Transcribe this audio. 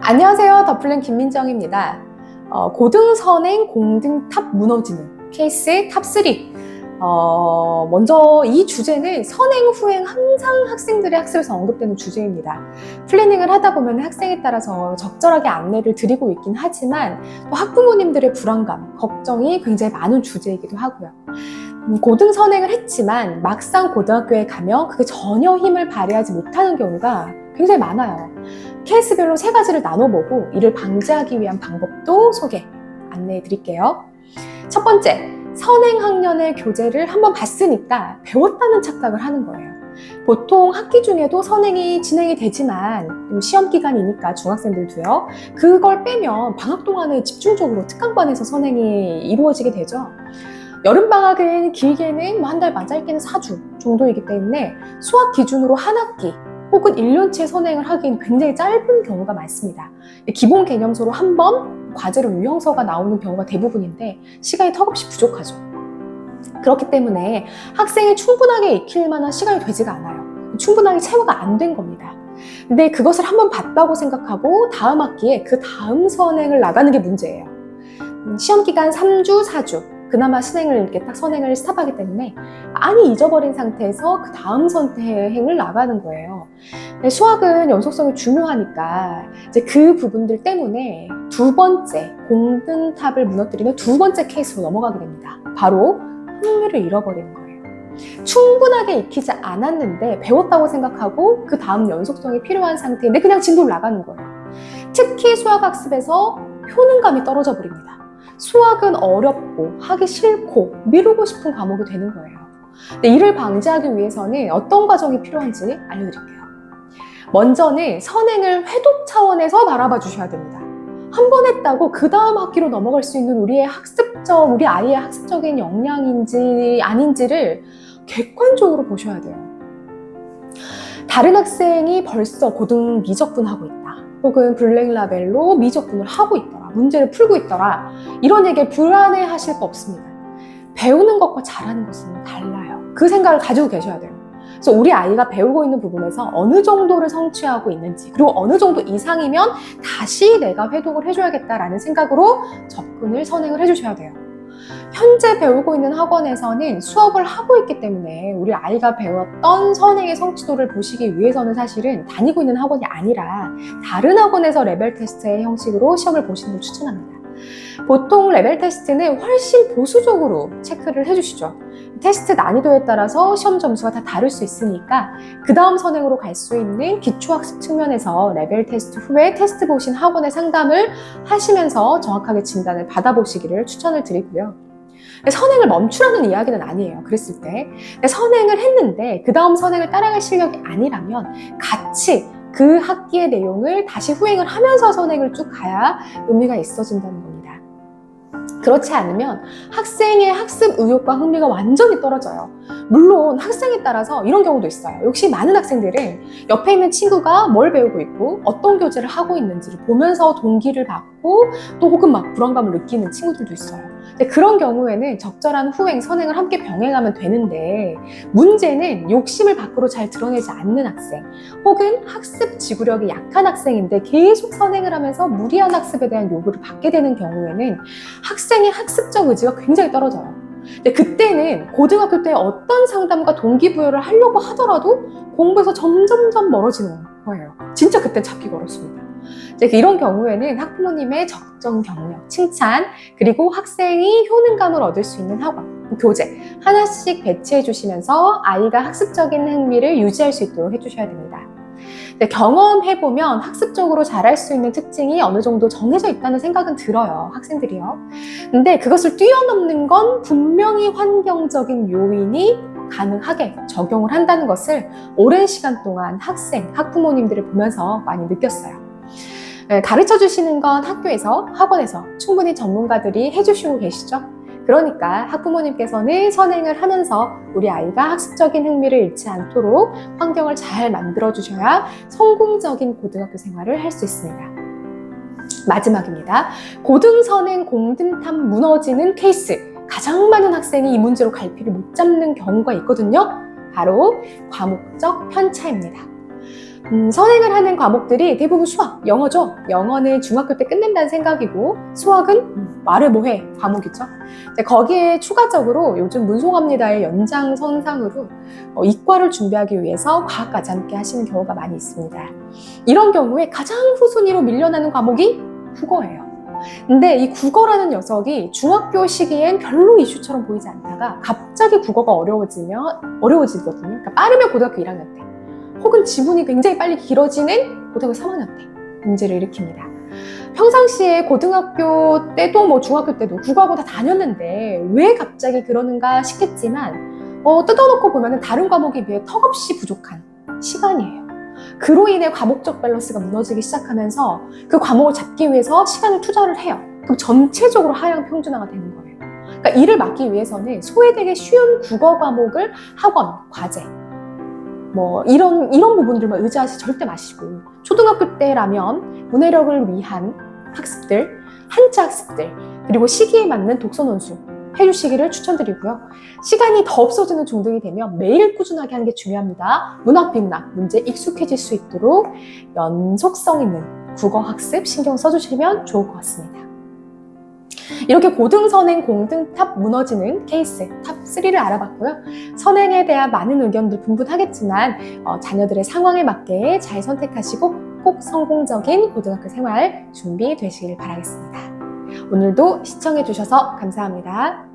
안녕하세요. 더플랜 김민정입니다. 고등선행 공등탑 무너지는 케이스 탑3. 먼저 이 주제는 선행 후행 항상 학생들의 학습에서 언급되는 주제입니다. 플래닝을 하다 보면 학생에 따라서 적절하게 안내를 드리고 있긴 하지만 또 학부모님들의 불안감, 걱정이 굉장히 많은 주제이기도 하고요. 고등선행을 했지만 막상 고등학교에 가면 그게 전혀 힘을 발휘하지 못하는 경우가 굉장히 많아요. 케이스별로 3가지를 나눠보고 이를 방지하기 위한 방법도 안내해 드릴게요. 첫 번째, 선행학년의 교재를 한번 봤으니까 배웠다는 착각을 하는 거예요. 보통 학기 중에도 선행이 진행이 되지만 시험 기간이니까 중학생들도요. 그걸 빼면 방학 동안에 집중적으로 특강반에서 선행이 이루어지게 되죠. 여름방학은 길게는 한 달 반, 짧게는 4주 정도이기 때문에 수학 기준으로 한 학기 혹은 1년치의 선행을 하기엔 굉장히 짧은 경우가 많습니다. 기본 개념서로 한 번 과제로 유형서가 나오는 경우가 대부분인데 시간이 턱없이 부족하죠. 그렇기 때문에 학생이 충분하게 익힐 만한 시간이 되지가 않아요. 충분하게 체화가 안 된 겁니다. 근데 그것을 한번 봤다고 생각하고 다음 학기에 그 다음 선행을 나가는 게 문제예요. 시험 기간 3주, 4주 그나마 이렇게 딱 선행을 스탑하기 때문에 많이 잊어버린 상태에서 그 다음 선행을 나가는 거예요. 수학은 연속성이 중요하니까 이제 그 부분들 때문에 두 번째 공등탑을 무너뜨리는 두 번째 케이스로 넘어가게 됩니다. 바로 흥미를 잃어버리는 거예요. 충분하게 익히지 않았는데 배웠다고 생각하고 그 다음 연속성이 필요한 상태인데 그냥 진도를 나가는 거예요. 특히 수학학습에서 효능감이 떨어져 버립니다. 수학은 어렵고 하기 싫고 미루고 싶은 과목이 되는 거예요. 근데 이를 방지하기 위해서는 어떤 과정이 필요한지 알려드릴게요. 먼저는 선행을 회독 차원에서 바라봐 주셔야 됩니다. 한 번 했다고 그 다음 학기로 넘어갈 수 있는 우리 아이의 학습적인 역량인지 아닌지를 객관적으로 보셔야 돼요. 다른 학생이 벌써 고등 미적분하고 있다. 혹은 블랙라벨로 미적분을 하고 있더라. 문제를 풀고 있더라. 이런 얘기에 불안해하실 거 없습니다. 배우는 것과 잘하는 것은 달라요. 그 생각을 가지고 계셔야 돼요. 그래서 우리 아이가 배우고 있는 부분에서 어느 정도를 성취하고 있는지 그리고 어느 정도 이상이면 다시 내가 회독을 해줘야겠다라는 생각으로 선행을 해주셔야 돼요. 현재 배우고 있는 학원에서는 수업을 하고 있기 때문에 우리 아이가 배웠던 선행의 성취도를 보시기 위해서는 사실은 다니고 있는 학원이 아니라 다른 학원에서 레벨 테스트의 형식으로 시험을 보시는 걸 추천합니다. 보통 레벨 테스트는 훨씬 보수적으로 체크를 해주시죠. 테스트 난이도에 따라서 시험 점수가 다 다를 수 있으니까 그 다음 선행으로 갈 수 있는 기초학습 측면에서 레벨 테스트 후에 테스트 보신 학원의 상담을 하시면서 정확하게 진단을 받아보시기를 추천을 드리고요. 선행을 멈추라는 이야기는 아니에요. 그랬을 때 선행을 했는데 그 다음 선행을 따라갈 실력이 아니라면 같이 그 학기의 내용을 다시 후행을 하면서 선행을 쭉 가야 의미가 있어진다는 겁니다. 그렇지 않으면 학생의 학습 의욕과 흥미가 완전히 떨어져요. 물론 학생에 따라서 이런 경우도 있어요. 역시 많은 학생들은 옆에 있는 친구가 뭘 배우고 있고 어떤 교재를 하고 있는지를 보면서 동기를 받고 또 혹은 막 불안감을 느끼는 친구들도 있어요. 근데 그런 경우에는 적절한 후행, 선행을 함께 병행하면 되는데 문제는 욕심을 밖으로 잘 드러내지 않는 학생 혹은 학습 지구력이 약한 학생인데 계속 선행을 하면서 무리한 학습에 대한 요구를 받게 되는 경우에는 학생의 학습적 의지가 굉장히 떨어져요. 근데 그때는 고등학교 때 어떤 상담과 동기부여를 하려고 하더라도 공부에서 점점점 멀어지는 거예요. 진짜 그때 잡기가 어렵습니다. 이런 경우에는 학부모님의 적정 경력, 칭찬, 그리고 학생이 효능감을 얻을 수 있는 학원, 교재 하나씩 배치해 주시면서 아이가 학습적인 흥미를 유지할 수 있도록 해주셔야 됩니다. 경험해보면 학습적으로 잘할 수 있는 특징이 어느 정도 정해져 있다는 생각은 들어요, 학생들이요. 근데 그것을 뛰어넘는 건 분명히 환경적인 요인이 가능하게 적용을 한다는 것을 오랜 시간 동안 학부모님들을 보면서 많이 느꼈어요. 가르쳐 주시는 건 학교에서, 학원에서 충분히 전문가들이 해주시고 계시죠. 그러니까 학부모님께서는 선행을 하면서 우리 아이가 학습적인 흥미를 잃지 않도록 환경을 잘 만들어 주셔야 성공적인 고등학교 생활을 할 수 있습니다. 마지막입니다. 고등선행 공등탑 무너지는 케이스. 가장 많은 학생이 이 문제로 갈피를 못 잡는 경우가 있거든요. 바로 과목적 편차입니다. 선행을 하는 과목들이 대부분 수학, 영어죠. 영어는 중학교 때 끝낸다는 생각이고 수학은 말해 뭐해 과목이죠. 거기에 추가적으로 요즘 문송합니다의 연장선상으로 이과를 준비하기 위해서 과학까지 함께 하시는 경우가 많이 있습니다. 이런 경우에 가장 후순위로 밀려나는 과목이 국어예요. 근데 이 국어라는 녀석이 중학교 시기엔 별로 이슈처럼 보이지 않다가 갑자기 국어가 어려워지거든요. 그러니까 빠르면 고등학교 1학년 때, 혹은 지문이 굉장히 빨리 길어지는 고등학교 3학년 때 문제를 일으킵니다. 평상시에 고등학교 때도 뭐 중학교 때도 국어하고 다 다녔는데 왜 갑자기 그러는가 싶겠지만 뜯어놓고 보면 다른 과목에 비해 턱없이 부족한 시간이에요. 그로 인해 과목적 밸런스가 무너지기 시작하면서 그 과목을 잡기 위해서 시간을 투자를 해요. 그럼 전체적으로 하향 평준화가 되는 거예요. 그러니까 이를 막기 위해서는 소외되게 쉬운 국어 과목을 학원, 과제 뭐 이런 부분들만 의지하지 절대 마시고, 초등학교 때라면 문해력을 위한 학습들, 한자 학습들, 그리고 시기에 맞는 독서 논술 해주시기를 추천드리고요. 시간이 더 없어지는 중등이 되면 매일 꾸준하게 하는 게 중요합니다. 문학, 비문학 문제 익숙해질 수 있도록 연속성 있는 국어 학습 신경 써주시면 좋을 것 같습니다. 이렇게 고등선행, 공등탑 무너지는 케이스 탑3를 알아봤고요. 선행에 대한 많은 의견들 분분하겠지만 자녀들의 상황에 맞게 잘 선택하시고 꼭 성공적인 고등학교 생활 준비되시길 바라겠습니다. 오늘도 시청해주셔서 감사합니다.